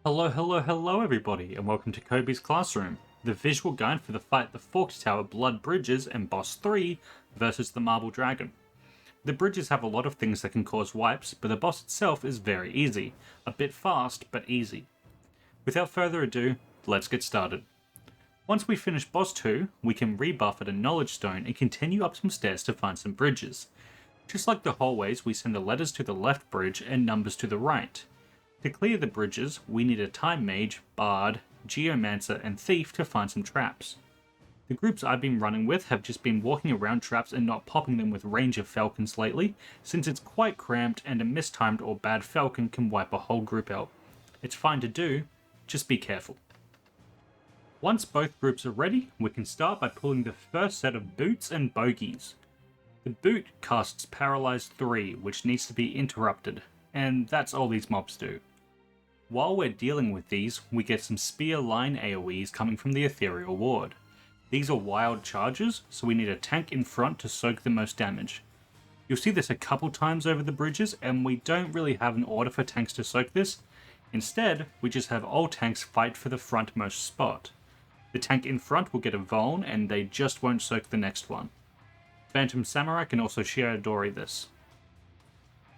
Hello everybody, and welcome to Kobe's Classroom, the visual guide for the fight the Forked Tower Blood Bridges and Boss 3 versus the Marble Dragon. The bridges have a lot of things that can cause wipes, but the boss itself is very easy, a bit fast, but easy. Without further ado, let's get started. Once we finish Boss 2, we can rebuff at a Knowledge Stone and continue up some stairs to find some bridges. Just like the hallways, we send the letters to the left bridge and numbers to the right. To clear the bridges, we need a Time Mage, Bard, Geomancer, and Thief to find some traps. The groups I've been running with have just been walking around traps and not popping them with Ranger Falcons lately, since it's quite cramped and a mistimed or bad Falcon can wipe a whole group out. It's fine to do, just be careful. Once both groups are ready, we can start by pulling the first set of boots and bogies. The boot casts Paralyzed 3, which needs to be interrupted, and that's all these mobs do. While we're dealing with these, we get some spear line AoEs coming from the Ethereal Ward. These are wild charges, so we need a tank in front to soak the most damage. You'll see this a couple times over the bridges, and we don't really have an order for tanks to soak this. Instead, we just have all tanks fight for the frontmost spot. The tank in front will get a Vuln, and they just won't soak the next one. Phantom Samurai can also Shiodori this.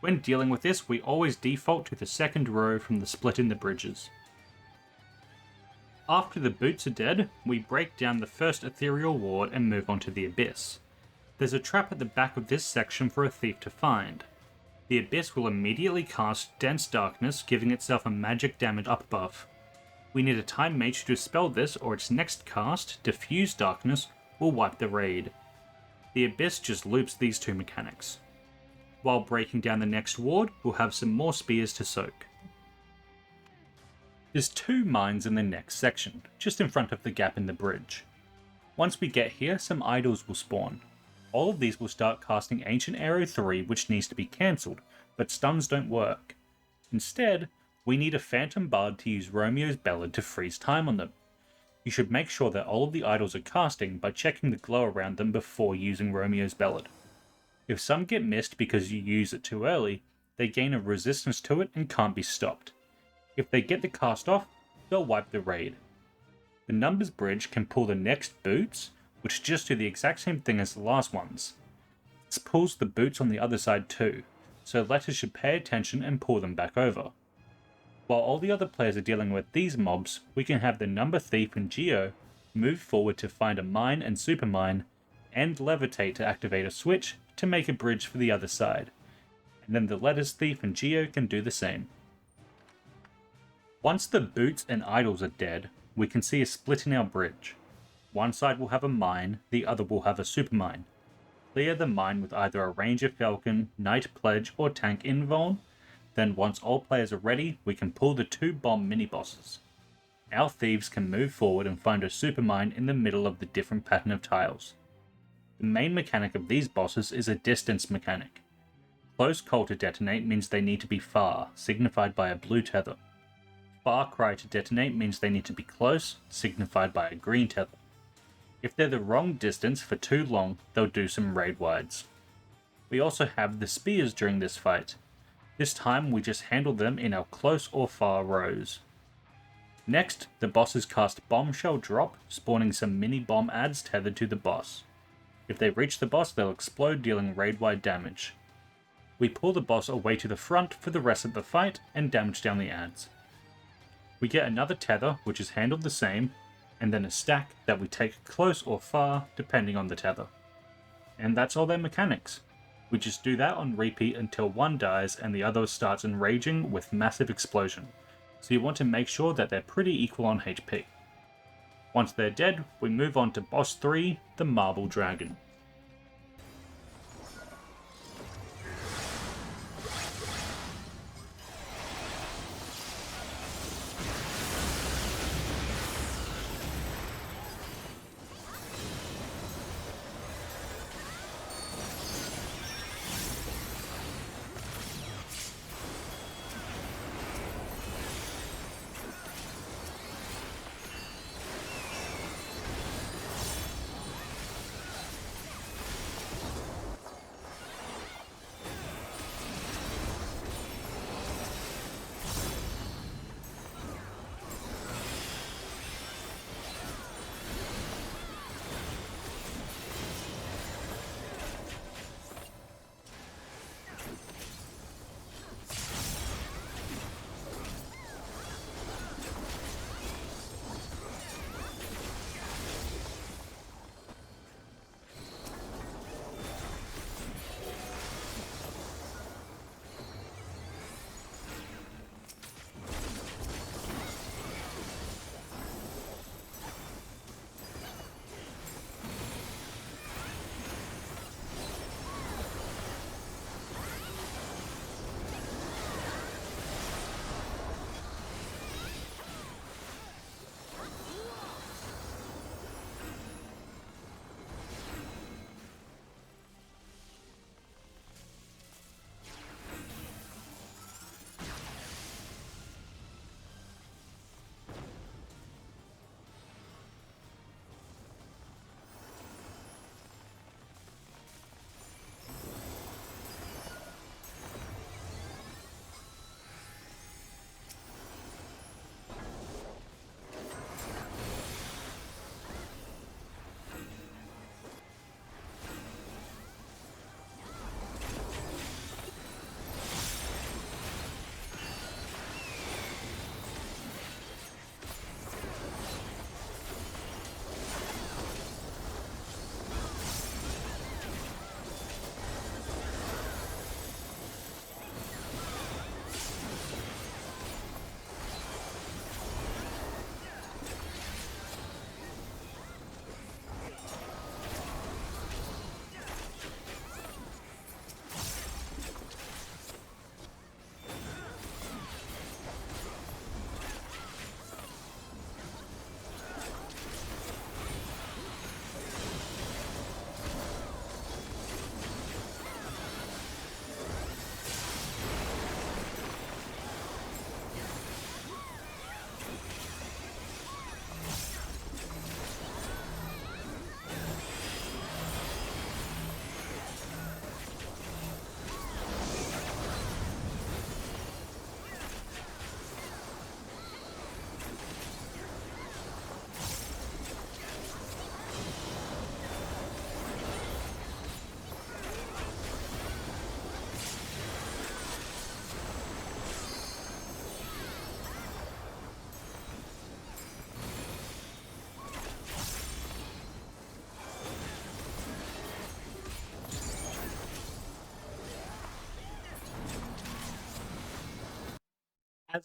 When dealing with this, we always default to the second row from the split in the bridges. After the boots are dead, we break down the first Ethereal Ward and move on to the Abyss. There's a trap at the back of this section for a thief to find. The Abyss will immediately cast Dense Darkness, giving itself a magic damage up buff. We need a Time Mage to dispel this, or its next cast, Diffuse Darkness, will wipe the raid. The Abyss just loops these two mechanics. While breaking down the next ward, we'll have some more spears to soak. There's two mines in the next section, just in front of the gap in the bridge. Once we get here, some idols will spawn. All of these will start casting Ancient Arrow 3, which needs to be cancelled, but stuns don't work. Instead, we need a Phantom Bard to use Romeo's Ballad to freeze time on them. You should make sure that all of the idols are casting by checking the glow around them before using Romeo's Ballad. If some get missed because you use it too early, they gain a resistance to it and can't be stopped. If they get the cast off, they'll wipe the raid. The Numbers Bridge can pull the next boots, which just do the exact same thing as the last ones. This pulls the boots on the other side too, so letters should pay attention and pull them back over. While all the other players are dealing with these mobs, we can have the Number Thief and Geo move forward to find a mine and supermine, and levitate to activate a switch to make a bridge for the other side, and then the Letters Thief and Geo can do the same. Once the boots and idols are dead, we can see a split in our bridge. One side will have a mine, the other will have a supermine. Clear the mine with either a Ranger Falcon, Knight Pledge, or Tank Invuln. Then once all players are ready, we can pull the two bomb mini-bosses. Our thieves can move forward and find a supermine in the middle of the different pattern of tiles. The main mechanic of these bosses is a distance mechanic. Close call to detonate means they need to be far, signified by a blue tether. Far cry to detonate means they need to be close, signified by a green tether. If they're the wrong distance for too long, they'll do some raid wides. We also have the spears during this fight. This time we just handle them in our close or far rows. Next, the bosses cast Bombshell Drop, spawning some mini bomb adds tethered to the boss. If they reach the boss, they'll explode, dealing raid-wide damage. We pull the boss away to the front for the rest of the fight and damage down the adds. We get another tether, which is handled the same, and then a stack that we take close or far, depending on the tether. And that's all their mechanics. We just do that on repeat until one dies and the other starts enraging with massive explosion, so you want to make sure that they're pretty equal on HP. Once they're dead, we move on to Boss 3, the Marble Dragon.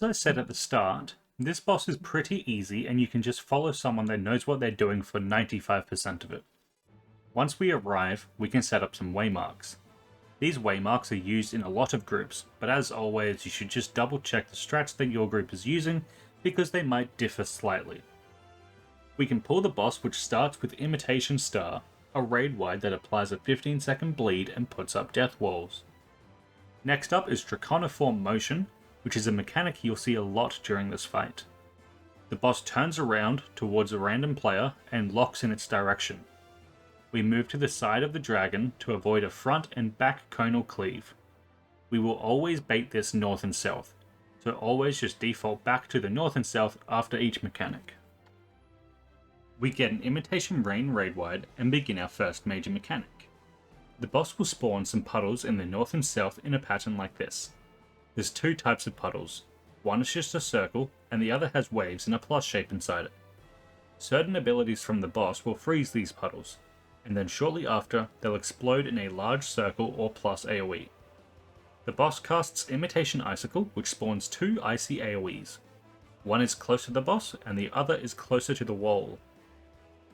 As I said at the start, this boss is pretty easy and you can just follow someone that knows what they're doing for 95% of it. Once we arrive, we can set up some waymarks. These waymarks are used in a lot of groups, but as always you should just double check the strats that your group is using because they might differ slightly. We can pull the boss, which starts with Imitation Star, a raid wide that applies a 15-second bleed and puts up death walls. Next up is Draconiform Motion, which is a mechanic you'll see a lot during this fight. The boss turns around towards a random player and locks in its direction. We move to the side of the dragon to avoid a front and back conal cleave. We will always bait this north and south, so always just default back to the north and south after each mechanic. We get an Imitation Rain raid wide and begin our first major mechanic. The boss will spawn some puddles in the north and south in a pattern like this. There's two types of puddles, one is just a circle and the other has waves in a plus shape inside it. Certain abilities from the boss will freeze these puddles, and then shortly after they'll explode in a large circle or plus AoE. The boss casts Imitation Icicle, which spawns two icy AoEs. One is close to the boss and the other is closer to the wall.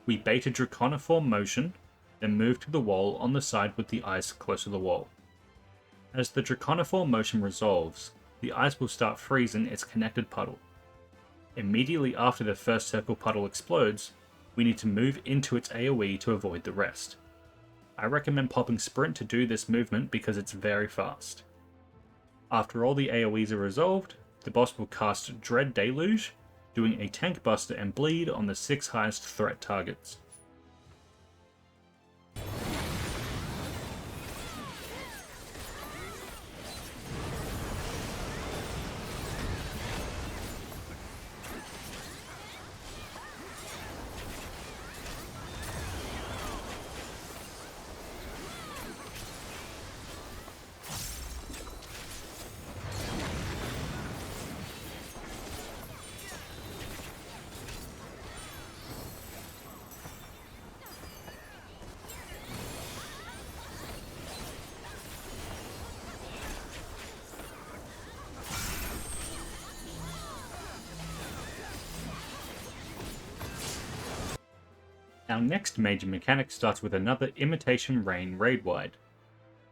We bait a Draconiform Motion, then move to the wall on the side with the ice close to the wall. As the Draconiform Motion resolves, the ice will start freezing its connected puddle. Immediately after the first circle puddle explodes, we need to move into its AoE to avoid the rest. I recommend popping Sprint to do this movement because it's very fast. After all the AoEs are resolved, the boss will cast Dread Deluge, doing a tank buster and bleed on the 6 highest threat targets. Our next major mechanic starts with another Imitation Rain raid wide.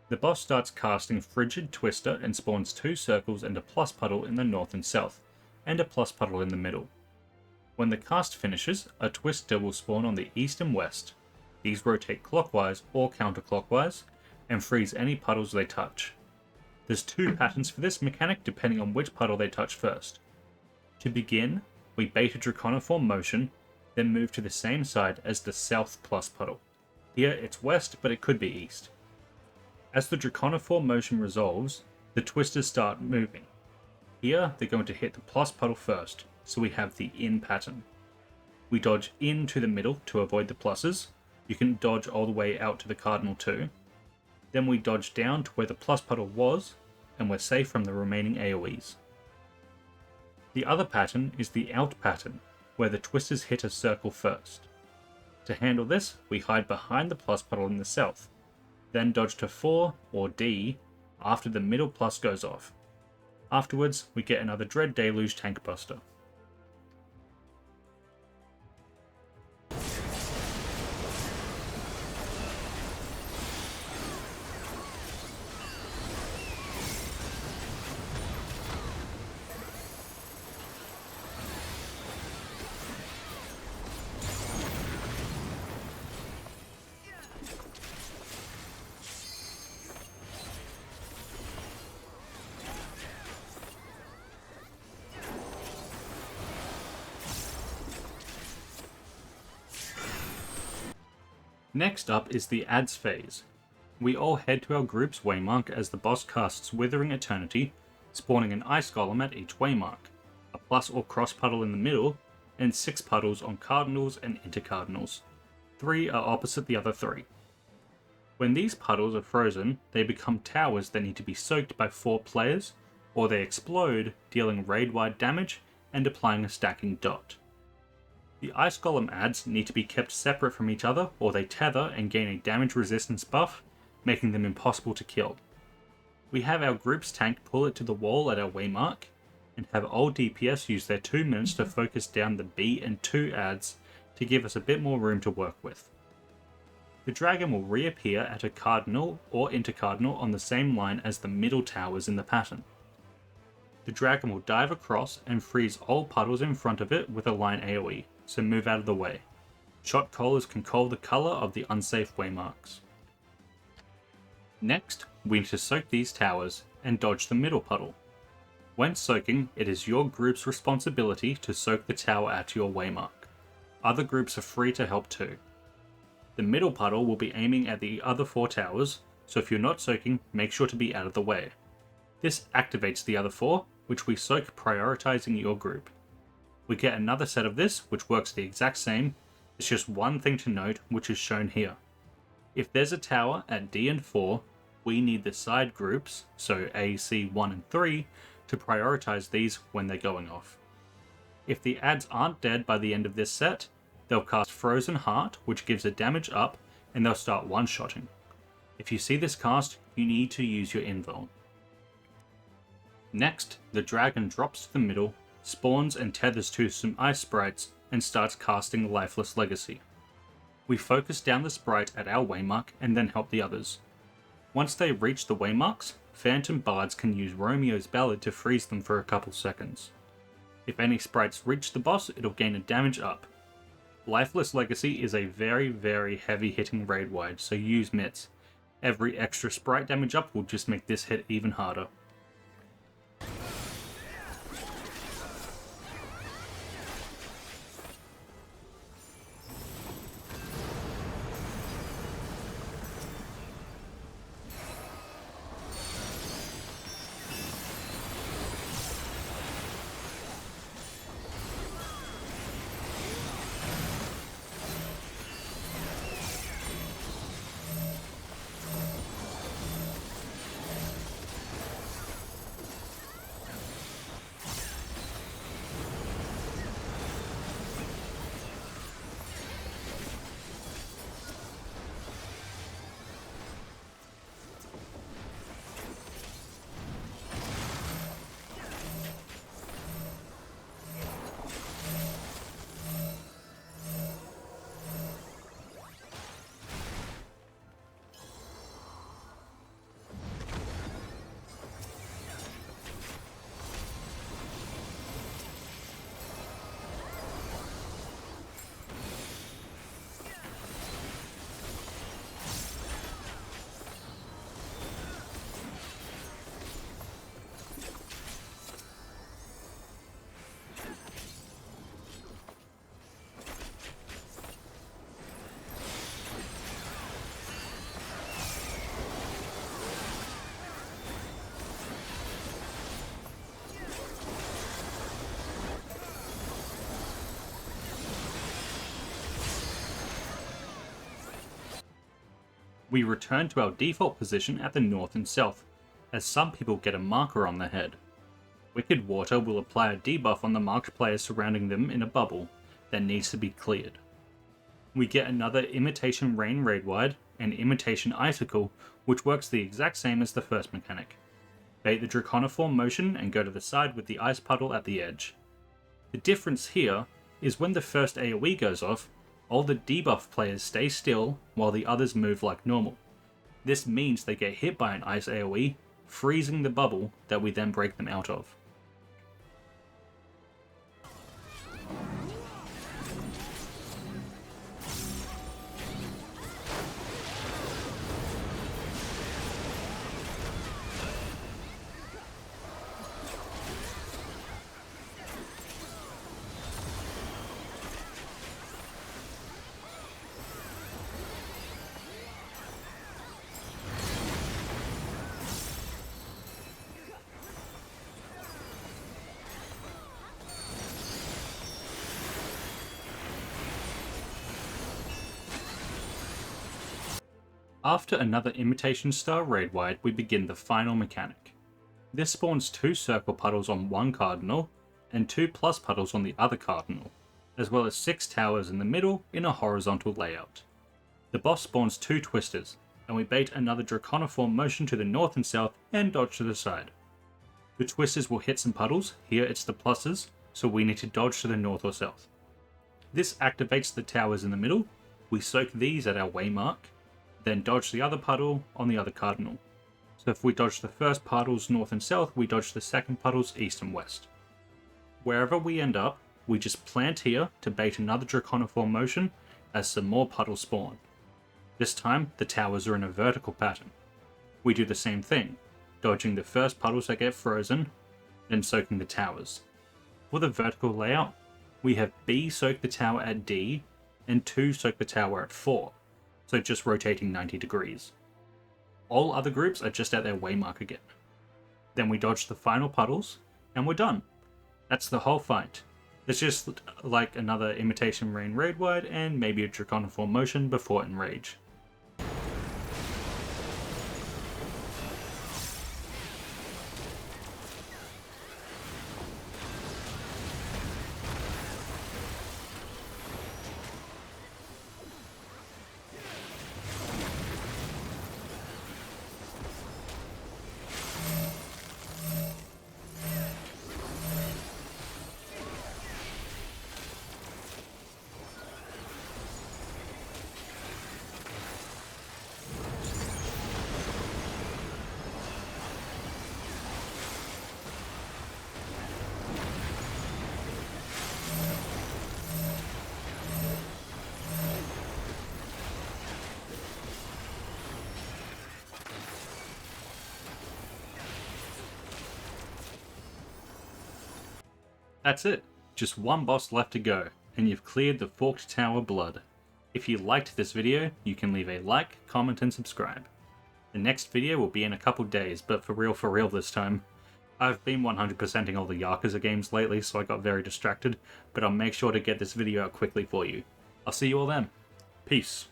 The boss starts casting Frigid Twister and spawns 2 circles and a plus puddle in the north and south, and a plus puddle in the middle. When the cast finishes, a twister will spawn on the east and west. These rotate clockwise or counterclockwise, and freeze any puddles they touch. There's 2 patterns for this mechanic depending on which puddle they touch first. To begin, we bait a Draconiform Motion, then move to the same side as the south plus puddle. Here it's west, but it could be east. As the Draconiform Motion resolves, the twisters start moving. Here they're going to hit the plus puddle first, so we have the in pattern. We dodge into the middle to avoid the pluses. You can dodge all the way out to the cardinal too. Then we dodge down to where the plus puddle was, and we're safe from the remaining AoEs. The other pattern is the out pattern, where the twisters hit a circle first. To handle this, we hide behind the plus puddle in the south, then dodge to 4 or D after the middle plus goes off. Afterwards, we get another Dread Deluge tank buster. Next up is the Ads phase. We all head to our group's waymark as the boss casts Withering Eternity, spawning an ice golem at each waymark, a plus or cross puddle in the middle, and 6 puddles on cardinals and intercardinals. 3 are opposite the other 3. When these puddles are frozen, they become towers that need to be soaked by 4 players, or they explode, dealing raid-wide damage and applying a stacking dot. The Ice Golem ads need to be kept separate from each other, or they tether and gain a damage resistance buff, making them impossible to kill. We have our group's tank pull it to the wall at our waymark, and have old DPS use their 2 minutes to focus down the B and 2 adds to give us a bit more room to work with. The dragon will reappear at a cardinal or intercardinal on the same line as the middle towers in the pattern. The dragon will dive across and freeze all puddles in front of it with a line AoE, so move out of the way. Shot callers can call the colour of the unsafe waymarks. Next, we need to soak these towers and dodge the middle puddle. When soaking, it is your group's responsibility to soak the tower at your waymark. Other groups are free to help too. The middle puddle will be aiming at the other 4 towers, so if you're not soaking, make sure to be out of the way. This activates the other 4, which we soak prioritizing your group. We get another set of this, which works the exact same. It's just one thing to note, which is shown here. If there's a tower at D and 4, we need the side groups, so A, C, 1 and 3, to prioritize these when they're going off. If the adds aren't dead by the end of this set, they'll cast Frozen Heart, which gives a damage up, and they'll start one-shotting. If you see this cast, you need to use your invuln. Next, the dragon drops to the middle, spawns and tethers to some ice sprites, and starts casting Lifeless Legacy. We focus down the sprite at our waymark and then help the others. Once they reach the waymarks, Phantom Bards can use Romeo's Ballad to freeze them for a couple seconds. If any sprites reach the boss, it'll gain a damage up. Lifeless Legacy is a very, very heavy hitting raid wide, so use mitts. Every extra sprite damage up will just make this hit even harder. We return to our default position at the north and south, as some people get a marker on their head. Wicked Water will apply a debuff on the marked players surrounding them in a bubble that needs to be cleared. We get another Imitation Rain raid wide and Imitation Icicle, which works the exact same as the first mechanic. Bait the Draconiform motion and go to the side with the ice puddle at the edge. The difference here is when the first AoE goes off, all the debuff players stay still while the others move like normal. This means they get hit by an ice AoE, freezing the bubble that we then break them out of. After another Imitation Star raid wide, we begin the final mechanic. This spawns 2 circle puddles on one cardinal, and 2 plus puddles on the other cardinal, as well as 6 towers in the middle in a horizontal layout. The boss spawns 2 twisters, and we bait another Draconiform motion to the north and south and dodge to the side. The twisters will hit some puddles. Here it's the pluses, so we need to dodge to the north or south. This activates the towers in the middle. We soak these at our waymark, then dodge the other puddle on the other cardinal. So if we dodge the first puddles north and south, we dodge the second puddles east and west. Wherever we end up, we just plant here to bait another draconiform motion as some more puddles spawn. This time, the towers are in a vertical pattern. We do the same thing, dodging the first puddles that get frozen, then soaking the towers. For the vertical layout, we have B soak the tower at D, and 2 soak the tower at 4, so just rotating 90 degrees. All other groups are just at their waymark again. Then we dodge the final puddles, and we're done. That's the whole fight. It's just like another Imitation Rain raid wide and maybe a draconiform motion before Enrage. That's it, just one boss left to go, and you've cleared the Forked Tower blood. If you liked this video, you can leave a like, comment and subscribe. The next video will be in a couple days, but for real this time. I've been 100%ing all the Yakuza games lately, so I got very distracted, but I'll make sure to get this video out quickly for you. I'll see you all then. Peace.